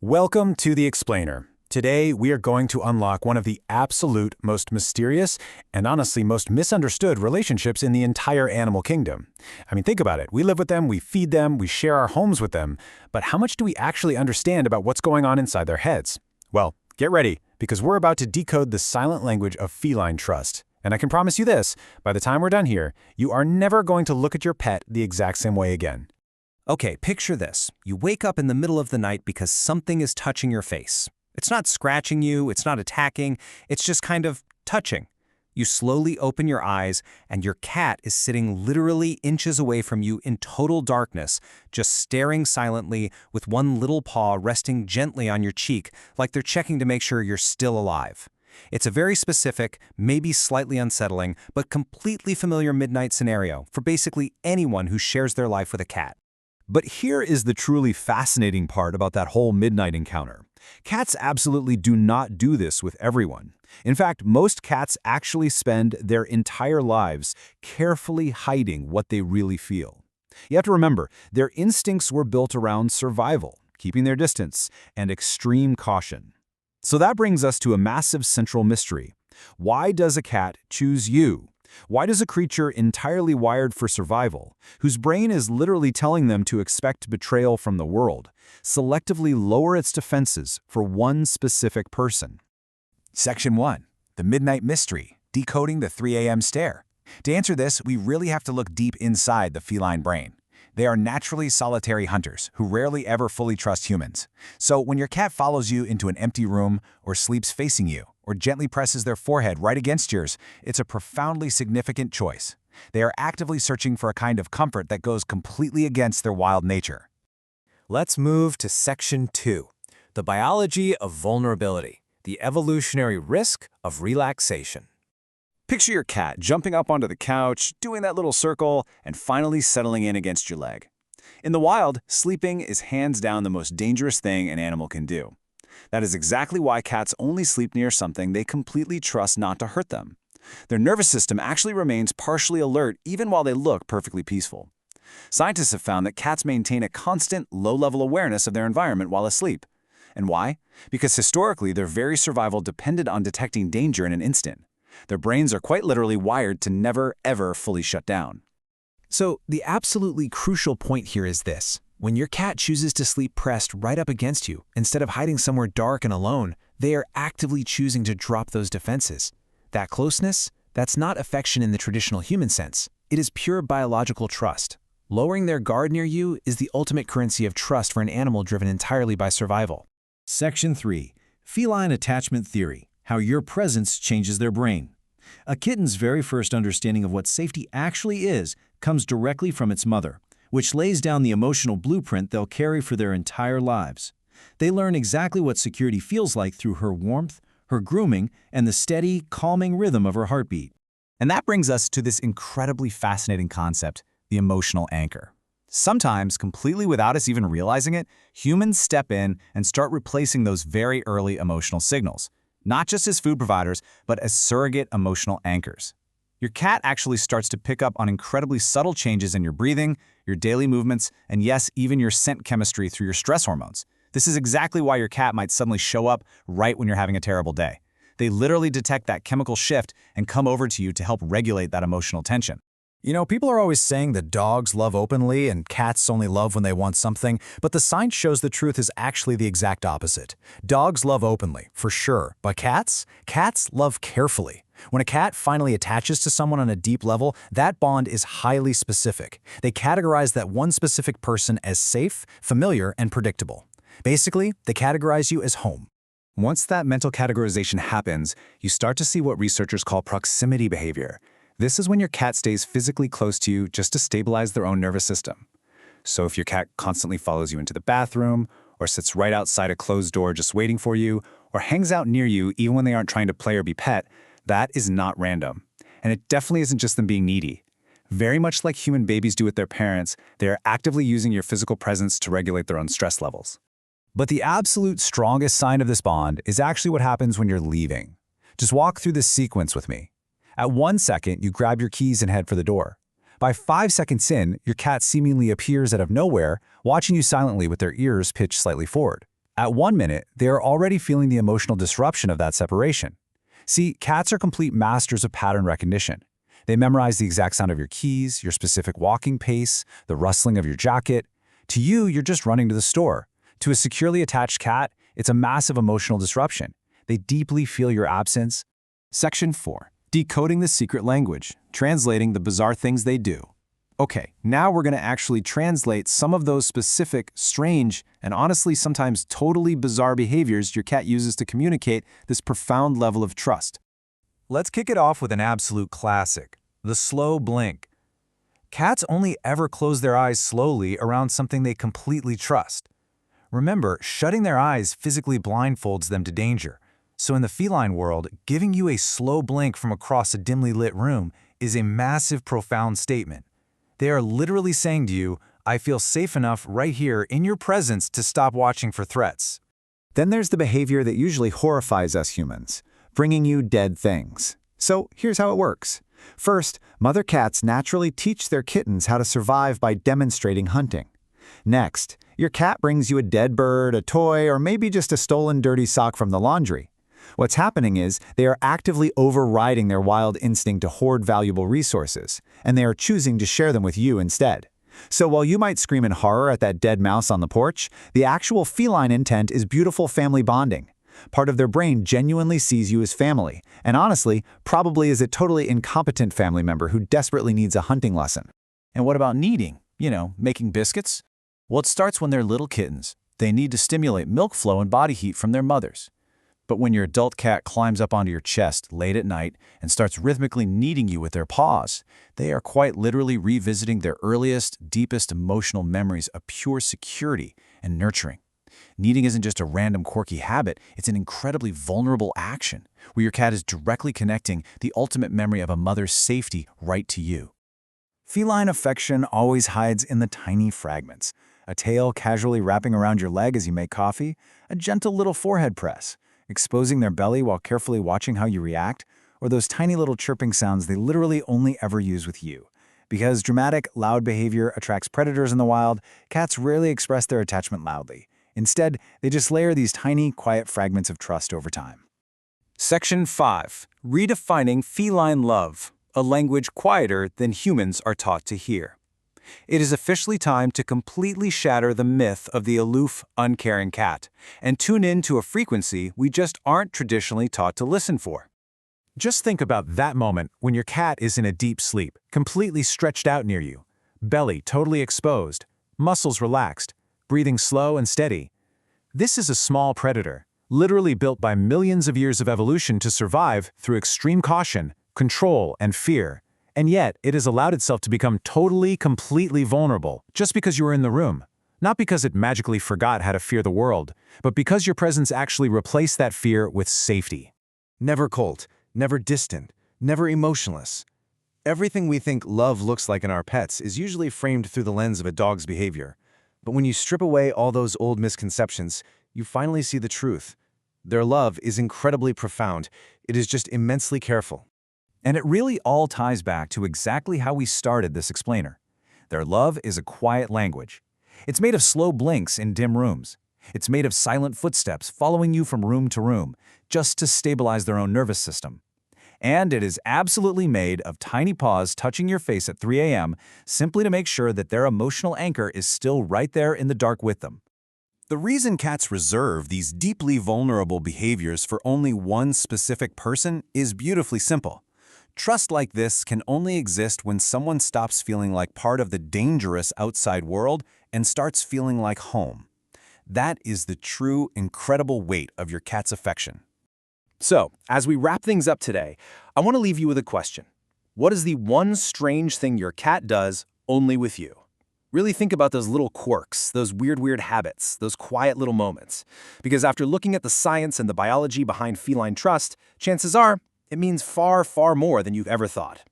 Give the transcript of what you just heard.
Welcome to The Explainer. Today, we are going to unlock one of the absolute most mysterious and honestly most misunderstood relationships in the entire animal kingdom. I mean, think about it. We live with them, we feed them, we share our homes with them, but how much do we actually understand about what's going on inside their heads? Well, get ready, because we're about to decode the silent language of feline trust. And I can promise you this, by the time we're done here, you are never going to look at your pet the exact same way again. Okay, picture this. You wake up in the middle of the night because something is touching your face. It's not scratching you, it's not attacking, it's just kind of touching. You slowly open your eyes, and your cat is sitting literally inches away from you in total darkness, just staring silently with one little paw resting gently on your cheek, like they're checking to make sure you're still alive. It's a very specific, maybe slightly unsettling, but completely familiar midnight scenario for basically anyone who shares their life with a cat. But here is the truly fascinating part about that whole midnight encounter. Cats absolutely do not do this with everyone. In fact, most cats actually spend their entire lives carefully hiding what they really feel. You have to remember, their instincts were built around survival, keeping their distance, and extreme caution. So that brings us to a massive central mystery. Why does a cat choose you? Why does a creature entirely wired for survival, whose brain is literally telling them to expect betrayal from the world, selectively lower its defenses for one specific person? Section 1. The Midnight Mystery, Decoding the 3 a.m. Stare. To answer this, we really have to look deep inside the feline brain. They are naturally solitary hunters who rarely ever fully trust humans. So when your cat follows you into an empty room or sleeps facing you, or gently presses their forehead right against yours, it's a profoundly significant choice. They are actively searching for a kind of comfort that goes completely against their wild nature. Let's move to Section 2, the biology of vulnerability, the evolutionary risk of relaxation. Picture your cat jumping up onto the couch, doing that little circle, and finally settling in against your leg. In the wild, sleeping is hands down the most dangerous thing an animal can do. That is exactly why cats only sleep near something they completely trust not to hurt them. Their nervous system actually remains partially alert even while they look perfectly peaceful. Scientists have found that cats maintain a constant, low-level awareness of their environment while asleep. And why? Because historically, their very survival depended on detecting danger in an instant. Their brains are quite literally wired to never, ever fully shut down. So the absolutely crucial point here is this. When your cat chooses to sleep pressed right up against you, instead of hiding somewhere dark and alone, they are actively choosing to drop those defenses. That closeness, that's not affection in the traditional human sense. It is pure biological trust. Lowering their guard near you is the ultimate currency of trust for an animal driven entirely by survival. Section 3. Feline Attachment Theory, How Your Presence Changes Their Brain. A kitten's very first understanding of what safety actually is comes directly from its mother, which lays down the emotional blueprint they'll carry for their entire lives. They learn exactly what security feels like through her warmth, her grooming, and the steady, calming rhythm of her heartbeat. And that brings us to this incredibly fascinating concept, the emotional anchor. Sometimes, completely without us even realizing it, humans step in and start replacing those very early emotional signals, not just as food providers, but as surrogate emotional anchors. Your cat actually starts to pick up on incredibly subtle changes in your breathing, your daily movements, and yes, even your scent chemistry through your stress hormones. This is exactly why your cat might suddenly show up right when you're having a terrible day. They literally detect that chemical shift and come over to you to help regulate that emotional tension. You know, people are always saying that dogs love openly and cats only love when they want something, but the science shows the truth is actually the exact opposite. Dogs love openly, for sure, but cats love carefully. When a cat finally attaches to someone on a deep level, that bond is highly specific. They categorize that one specific person as safe, familiar, and predictable. Basically, they categorize you as home. Once that mental categorization happens, you start to see what researchers call proximity behavior. This is when your cat stays physically close to you just to stabilize their own nervous system. So if your cat constantly follows you into the bathroom, or sits right outside a closed door just waiting for you, or hangs out near you even when they aren't trying to play or be pet, that is not random. And it definitely isn't just them being needy. Very much like human babies do with their parents, they are actively using your physical presence to regulate their own stress levels. But the absolute strongest sign of this bond is actually what happens when you're leaving. Just walk through this sequence with me. At 1 second, you grab your keys and head for the door. By 5 seconds in, your cat seemingly appears out of nowhere, watching you silently with their ears pitched slightly forward. At 1 minute, they are already feeling the emotional disruption of that separation. See, cats are complete masters of pattern recognition. They memorize the exact sound of your keys, your specific walking pace, the rustling of your jacket. To you, you're just running to the store. To a securely attached cat, it's a massive emotional disruption. They deeply feel your absence. Section 4. Decoding the secret language, translating the bizarre things they do. Okay, now we're going to actually translate some of those specific, strange, and honestly sometimes totally bizarre behaviors your cat uses to communicate this profound level of trust. Let's kick it off with an absolute classic, the slow blink. Cats only ever close their eyes slowly around something they completely trust. Remember, shutting their eyes physically blindfolds them to danger. So in the feline world, giving you a slow blink from across a dimly lit room is a massive, profound statement. They are literally saying to you, I feel safe enough right here in your presence to stop watching for threats. Then there's the behavior that usually horrifies us humans, bringing you dead things. So here's how it works. First, mother cats naturally teach their kittens how to survive by demonstrating hunting. Next, your cat brings you a dead bird, a toy, or maybe just a stolen dirty sock from the laundry. What's happening is they are actively overriding their wild instinct to hoard valuable resources, and they are choosing to share them with you instead. So while you might scream in horror at that dead mouse on the porch, the actual feline intent is beautiful family bonding. Part of their brain genuinely sees you as family, and honestly, probably is a totally incompetent family member who desperately needs a hunting lesson. And what about kneading? Making biscuits? Well, it starts when they're little kittens. They need to stimulate milk flow and body heat from their mothers. But when your adult cat climbs up onto your chest late at night and starts rhythmically kneading you with their paws, they are quite literally revisiting their earliest, deepest emotional memories of pure security and nurturing. Kneading isn't just a random quirky habit, it's an incredibly vulnerable action, where your cat is directly connecting the ultimate memory of a mother's safety right to you. Feline affection always hides in the tiny fragments. A tail casually wrapping around your leg as you make coffee, a gentle little forehead press, exposing their belly while carefully watching how you react, or those tiny little chirping sounds they literally only ever use with you. Because dramatic, loud behavior attracts predators in the wild, cats rarely express their attachment loudly. Instead, they just layer these tiny, quiet fragments of trust over time. Section 5. Redefining feline love, a language quieter than humans are taught to hear. It is officially time to completely shatter the myth of the aloof, uncaring cat and tune in to a frequency we just aren't traditionally taught to listen for. Just think about that moment when your cat is in a deep sleep, completely stretched out near you, belly totally exposed, muscles relaxed, breathing slow and steady. This is a small predator, literally built by millions of years of evolution to survive through extreme caution, control, and fear. And yet, it has allowed itself to become totally, completely vulnerable just because you were in the room. Not because it magically forgot how to fear the world, but because your presence actually replaced that fear with safety. Never cold, never distant, never emotionless. Everything we think love looks like in our pets is usually framed through the lens of a dog's behavior. But when you strip away all those old misconceptions, you finally see the truth. Their love is incredibly profound. It is just immensely careful. And it really all ties back to exactly how we started this explainer. Their love is a quiet language. It's made of slow blinks in dim rooms. It's made of silent footsteps following you from room to room, just to stabilize their own nervous system. And it is absolutely made of tiny paws touching your face at 3 a.m. simply to make sure that their emotional anchor is still right there in the dark with them. The reason cats reserve these deeply vulnerable behaviors for only one specific person is beautifully simple. Trust like this can only exist when someone stops feeling like part of the dangerous outside world and starts feeling like home. That is the true, incredible weight of your cat's affection. So, as we wrap things up today, I want to leave you with a question. What is the one strange thing your cat does only with you? Really think about those little quirks, those weird habits, those quiet little moments. Because after looking at the science and the biology behind feline trust, chances are it means far more than you've ever thought.